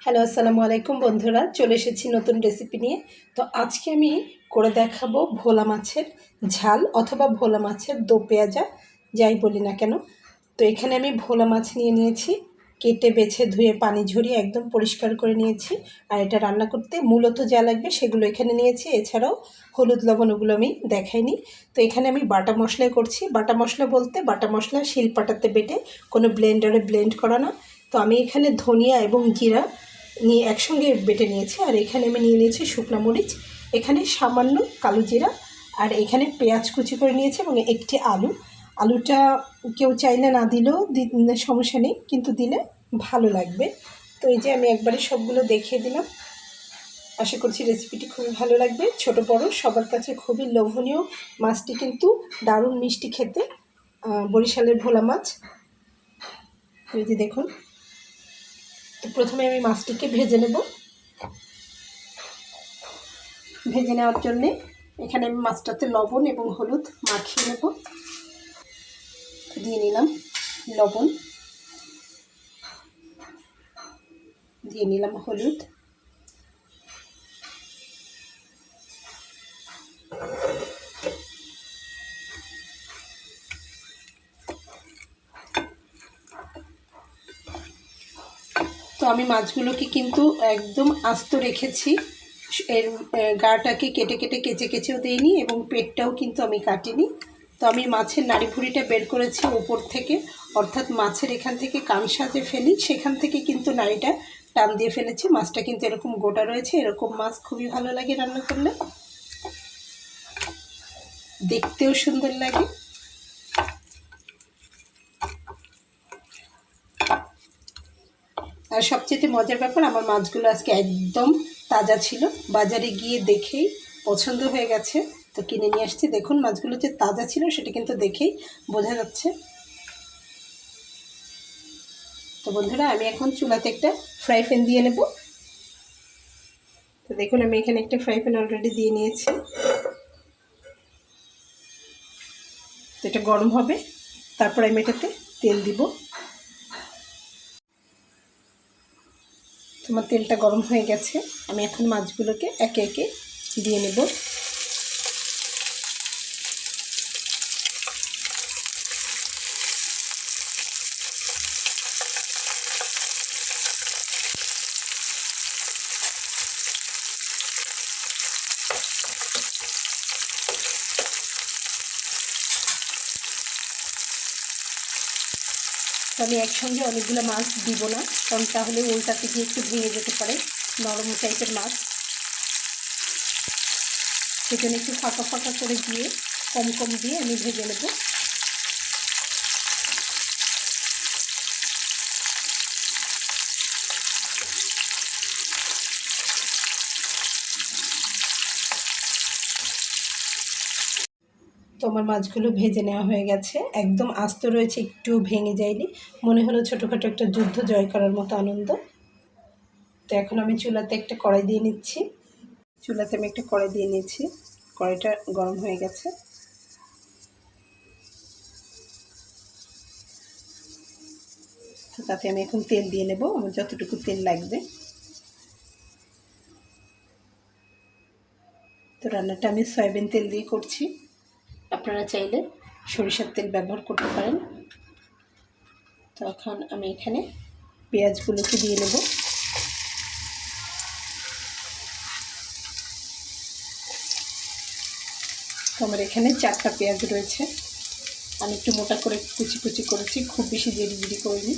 Hello, আসসালামু আলাইকুম বন্ধুরা, চলে এসেছি নতুন রেসিপি নিয়ে। তো আজকে আমি করে দেখাবো ভোলা মাছের ঝাল অথবা ভোলা মাছের দো পেঁয়াজা, যাই বলি না কেন। তো এখানে আমি ভোলা মাছ নিয়ে নিয়েছি, কেটে বেছে ধুয়ে পানি ঝরিয়ে একদম পরিষ্কার করে নিয়েছি। আর এটা রান্না করতে মূলত যা লাগবে সেগুলো এখানে নিয়েছি, এছাড়াও হলুদ লবণ ওগুলো আমি দেখাইনি। তো এখানে আমি বাটা মশলাই করছি। বাটা মশলা বলতে বাটা মশলা শিলপাটাতে বেটে, কোনো ব্লেন্ডারে ব্লেন্ড করা না। তো আমি এখানে ধনিয়া এবং জিরা নিয়ে একসঙ্গে বেটে নিয়েছি। আর এখানে আমি নিয়ে নিয়েছি শুকনো মরিচ, এখানে সামান্য কালো জিরা, আর এখানে পেঁয়াজ কুচি করে নিয়েছি এবং একটি আলুটা কেউ চাইলে না দিলেও সমস্যা নেই, কিন্তু দিলে ভালো লাগবে। তো এই যে আমি একবারে সবগুলো দেখিয়ে দিলাম। আশা করছি রেসিপিটি খুবই ভালো লাগবে, ছোট বড় সবার কাছে খুবই লোভনীয়। মাছটি কিন্তু দারুণ মিষ্টি খেতে, বরিশালের ভোলা মাছ। এই যে দেখুন। তো প্রথমে আমি মাছটিকে ভেজে নেব। ভেজে নেওয়ার জন্যে এখানে আমি মাছটাতে লবণ এবং হলুদ মাখিয়ে নেব। দিয়ে নিলাম লবণ, দিয়ে নিলাম হলুদ, তো আমি মাছগুলোকে কিন্তু একদম আস্ত রেখেছি। এর গাটাকে কেটে কেটে কেচে কেচেও দিইনি এবং পেটটাও কিন্তু আমি কাটিনি। তো আমি মাছের নাড়ি ভুঁড়িটা বের করেছি উপর থেকে, অর্থাৎ মাছের এখান থেকে কানসা যে ফেলি সেখান থেকে কিন্তু নাড়িটা টান দিয়ে ফেলেছি। মাছটা কিন্তু এরকম গোটা রয়েছে। এরকম মাছ খুবই ভালো লাগে রান্না করলে, দেখতেও সুন্দর লাগে। আর সবচেয়ে মজার ব্যাপার, আমার মাছগুলো আজকে একদম তাজা ছিল। বাজারে গিয়ে দেখেই পছন্দ হয়ে গেছে, তো কিনে নিয়ে আসছি। দেখুন মাছগুলো যে তাজা ছিল সেটা কিন্তু দেখেই বোঝা যাচ্ছে। তো বন্ধুরা, আমি এখন চুলাতে একটা ফ্রাই প্যান দিয়ে নেব। তো দেখুন আমি এখানে একটা ফ্রাই প্যান অলরেডি দিয়ে নিয়েছি। তো এটা গরম হবে, তারপর আমি এটাতে তেল দিব। তোমার তেলটা গরম হয়ে গেছে, আমি এখন মাছগুলোকে একে একে দিয়ে নেব। আমি একসঙ্গে অনেকগুলো মাছ দিব না, কারণ তাহলে উল্টাতে গিয়ে একটু ভেঙে যেতে পারে, নরম টাইপের মাছ। সেজন্য একটু ফাঁকা ফাঁকা করে দিয়ে কম কম দিয়ে আমি ভেজে নেব। তো আমার মাছগুলো ভেজে নেওয়া হয়ে গেছে, একদম আস্ত রয়েছে, একটু ভেঙে যায়নি। মনে হলো ছোটোখাটো একটা যুদ্ধ জয় করার মতো আনন্দ। তো এখন আমি চুলাতে একটা কড়াই দিয়ে নিচ্ছি। চুলাতে আমি একটা কড়াই দিয়ে নিয়েছি, কড়াইটা গরম হয়ে গেছে। তো তাতে আমি এখন তেল দিয়ে নেব, আমার যতটুকু তেল লাগবে। তো রান্নাটা আমি সয়াবিন তেল দিয়ে করছি, আপনারা চাইলে সরিষার তেল ব্যবহার করতে পারেন। তো এখন আমি এখানে পেঁয়াজগুলোকে দিয়ে নেব। তো আমার এখানে 4টা পেঁয়াজ রয়েছে, আমি একটু মোটা করে কুচি কুচি করেছি, খুব বেশি দেরি দেরি করিনি।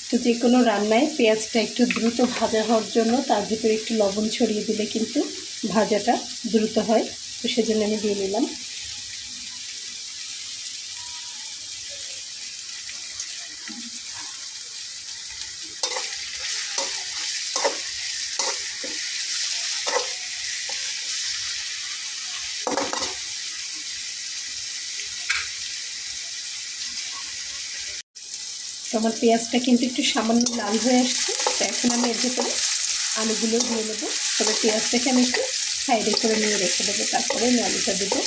তো যে কোনো রান্নায় পেঁয়াজটা একটু দ্রুত ভাজা হওয়ার জন্য তার ভিতরে একটু লবণ ছড়িয়ে দিলে কিন্তু ভাজাটা দ্রুত হয়। তো সেজন্য আমি দিয়ে নিলাম। আমার পেঁয়াজটা কিন্তু একটু সামান্য লাল হয়ে আসছে। তো এখন আমি এর ভেতরে আলুগুলো দিয়ে নেবো। তবে পেঁয়াজটাকে আমি একটু সাইডে করে নিয়ে রেখে দেবো, তারপরে আমি আলুটা দেবো।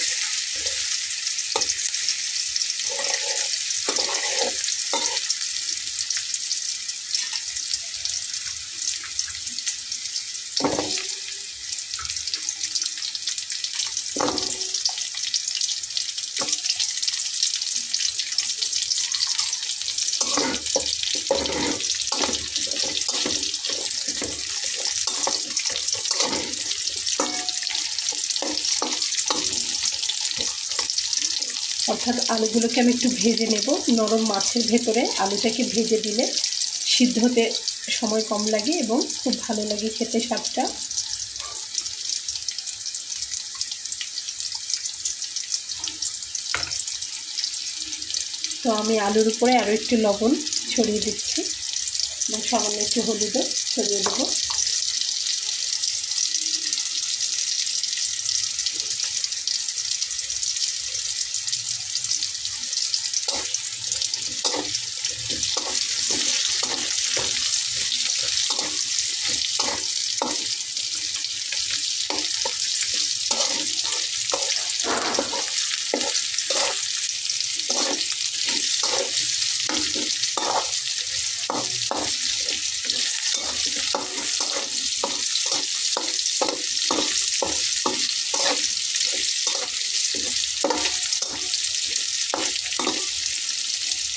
অর্থাৎ আলুগুলোকে আমি একটু ভেজে নেব। নরম মাছের ভেতরে আলুটাকে ভেজে দিলে সিদ্ধ হতে সময় কম লাগে এবং খুব ভালো লাগে খেতে স্বাদটা। তো আমি আলুর উপরে আরও একটু লবণ ছড়িয়ে দিচ্ছি এবং সামান্য একটু হলুদও ছড়িয়ে দেবো।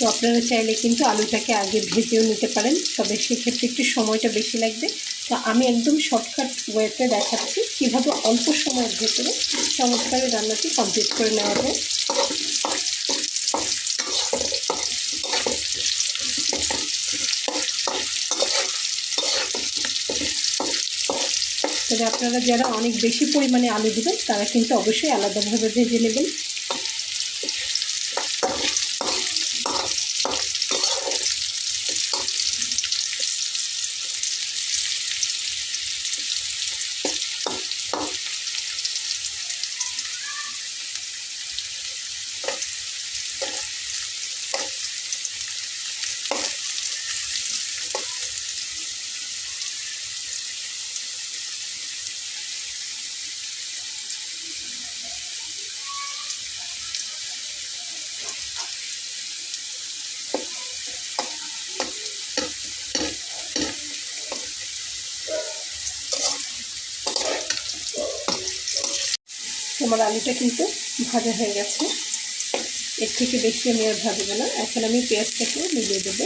তো আপনারা চাইলে কিন্তু আলুটাকে আগে ভেজেও নিতে পারেন, তবে সেক্ষেত্রে একটু সময়টা বেশি লাগবে। তো আমি একদম শর্টকাট ওয়েতে দেখাচ্ছি কীভাবে অল্প সময়ের ভেতরে চমৎকার রান্নাটি কমপ্লিট করে নেওয়া যায়। তবে আপনারা যারা অনেক বেশি পরিমাণে আলু দেবেন তারা কিন্তু অবশ্যই আলাদাভাবে ভেজে নেবেন। আমার আলুটা কিন্তু ভাজা হয়ে গেছে, এর থেকে বেশি আমি আর ভাজবো না। এখন আমি পেঁয়াজটাকে মিলিয়ে দেবো।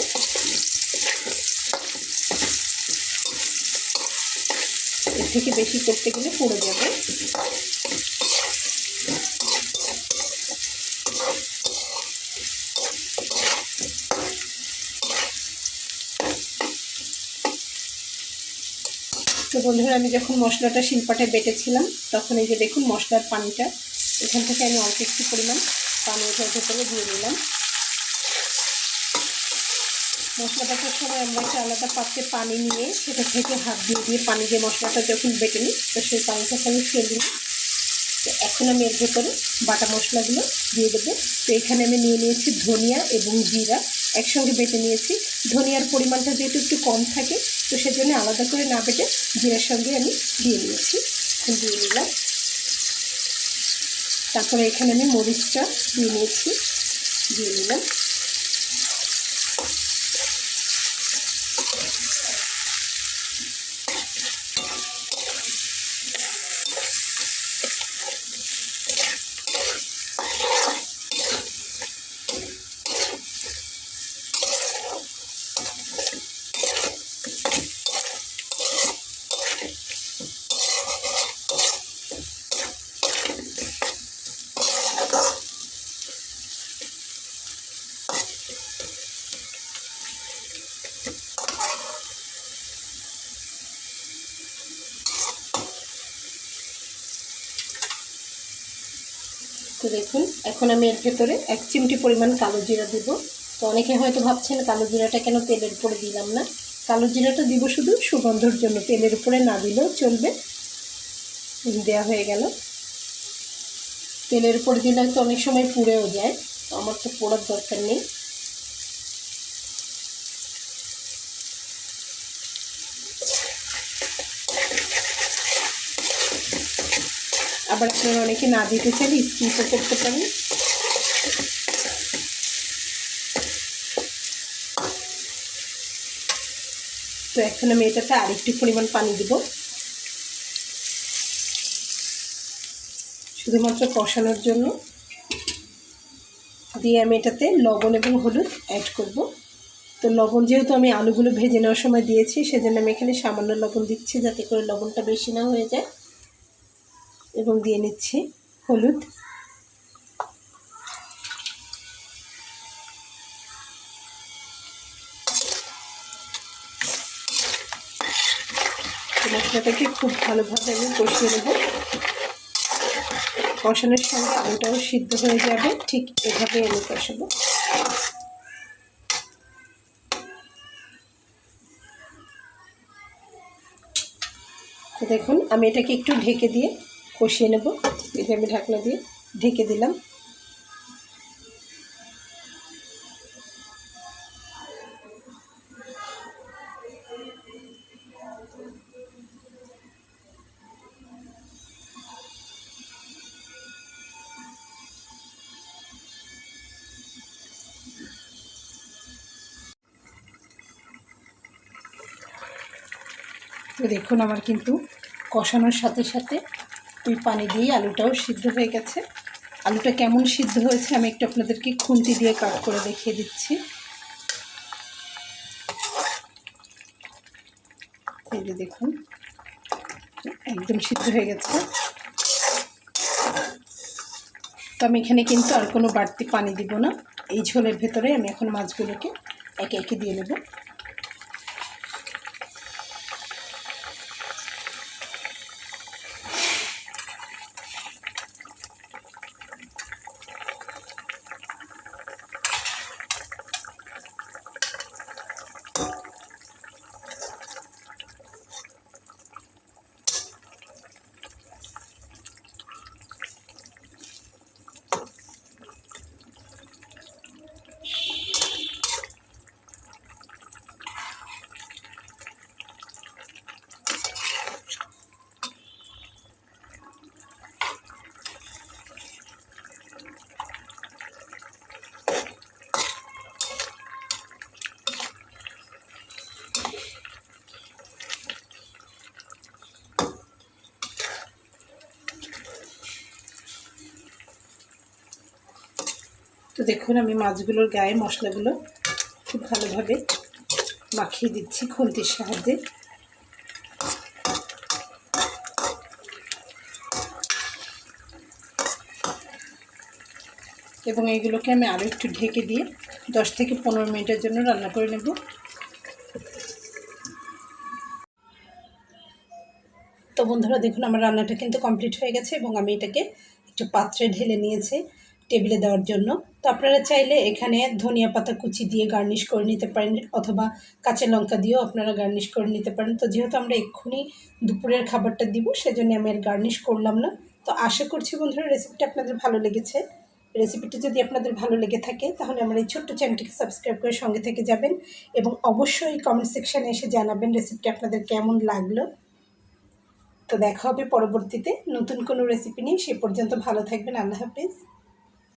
এর থেকে বেশি করতে গেলে পুড়ে যাবে। তো বন্ধুরা, আমি যখন মশলাটা শিলপাটায় বেটেছিলাম তখন এই যে দেখুন মশলার পানিটা, এখান থেকে আমি অল্প একটু পরিমাণ পানি ওঠার ভেতরে দিয়ে নিলাম। মশলা বাটার সময় আমরা একটা আলাদা পাত্রে পানি নিয়ে সেটা থেকে হাত দিয়ে দিয়ে পানি দিয়ে মশলাটা যখন বেটে নিই, তো সেই পানিটাকে আমি ফেলে দিই। তো এখন আমি এর ভেতরে বাটা মশলাগুলো দিয়ে দেবো। তো এখানে আমি নিয়ে নিয়েছি ধনিয়া এবং জিরা একসঙ্গে বেটে নিয়েছি। ধনিয়ার পরিমাণটা যেহেতু একটু কম থাকে, তো সেজন্য আলাদা করে না বেটে জিরার সঙ্গে আমি দিয়ে নিয়েছি, দিয়ে নিলাম। তারপরে এখানে আমি মরিচটা দিয়ে নিয়েছি, দিয়ে নিলাম। তো দেখুন এখন আমি এর ভেতরে 1 চিমটি পরিমাণ কালো জিরা দেবো। তো অনেকে হয়তো ভাবছেন কালো জিরাটা কেন তেলের উপরে দিলাম না। কালো জিরাটা দিব শুধু সুগন্ধর জন্য, তেলের উপরে না দিলেও চলবে। দেওয়া হয়ে গেল। তেলের উপরে দিলে তো অনেক সময় পুড়েও যায়, তো আমার তো পোড়ার দরকার নেই। আবার আপনারা অনেকে না দিতে চাইলে স্কিপও করতে পারেন। তো এখন আমি এটাতে আরেকটু পরিমাণ পানি দিব, শুধুমাত্র কষানোর জন্য। দিয়ে আমি এটাতে লবণ এবং হলুদ অ্যাড করব। তো লবণ যেহেতু আমি আলুগুলো ভেজে নেওয়ার সময় দিয়েছি, সেজন্য আমি এখানে সামান্য লবণ দিচ্ছি, যাতে করে লবণটা বেশি না হয়ে যায়। এবং দিয়ে নিচ্ছি হলুদ। মশলাটাকে খুব ভালোভাবে আমি কষিয়ে নেব। কষানোর সঙ্গে আলুটাও সিদ্ধ হয়ে যাবে, ঠিক এভাবে আমি কষাবো। তো দেখুন আমি এটাকে একটু ঢেকে দিয়ে কষিয়ে নেব। এই যে আমি ঢাকনা দিয়ে ঢেকে দিলাম। তো দেখুন আমার কিন্তু কষানোর সাথে সাথে ওই পানি দিয়ে আলুটাও সিদ্ধ হয়ে গেছে। আলুটা কেমন সিদ্ধ হয়েছে আমি একটু আপনাদেরকে খুন্তি দিয়ে কাট করে দেখিয়ে দিচ্ছি। এই যে দেখুন একদম সিদ্ধ হয়ে গেছে। তো আমি এখানে কিন্তু আর কোনো বাড়তি পানি দিব না। এই ঝোলের ভেতরে আমি এখন মাছগুলোকে একে একে দিয়ে নেব। তো দেখুন আমি মাছগুলোর গায়ে মশলাগুলো খুব ভালোভাবে মাখিয়ে দিচ্ছি খুন্তির সাহায্যে। এবং এইগুলোকে আমি আরও একটু ঢেকে দিয়ে 10 থেকে 15 মিনিটের জন্য রান্না করে নেব। তো বন্ধুরা দেখুন আমার রান্নাটা কিন্তু কমপ্লিট হয়ে গেছে এবং আমি এটাকে একটু পাত্রে ঢেলে নিয়েছি টেবিলে দেওয়ার জন্য। তো আপনারা চাইলে এখানে ধনিয়া পাতা কুচি দিয়ে গার্নিশ করে নিতে পারেন, অথবা কাঁচা লঙ্কা দিয়েও আপনারা গার্নিশ করে নিতে পারেন। তো যেহেতু আমরা এক্ষুনি দুপুরের খাবারটা দিব, সেজন্য আমি আর গার্নিশ করলাম না। তো আশা করছি বন্ধুরা রেসিপিটা আপনাদের ভালো লেগেছে। রেসিপিটি যদি আপনাদের ভালো লেগে থাকে তাহলে আমার এই ছোট্ট চ্যানেলটিকে সাবস্ক্রাইব করে সঙ্গে থেকে যাবেন এবং অবশ্যই কমেন্ট সেকশানে এসে জানাবেন রেসিপিটা আপনাদের কেমন লাগলো। তো দেখা হবে পরবর্তীতে নতুন কোনো রেসিপি নিয়ে। সে পর্যন্ত ভালো থাকবেন। আল্লাহ হাফেজ।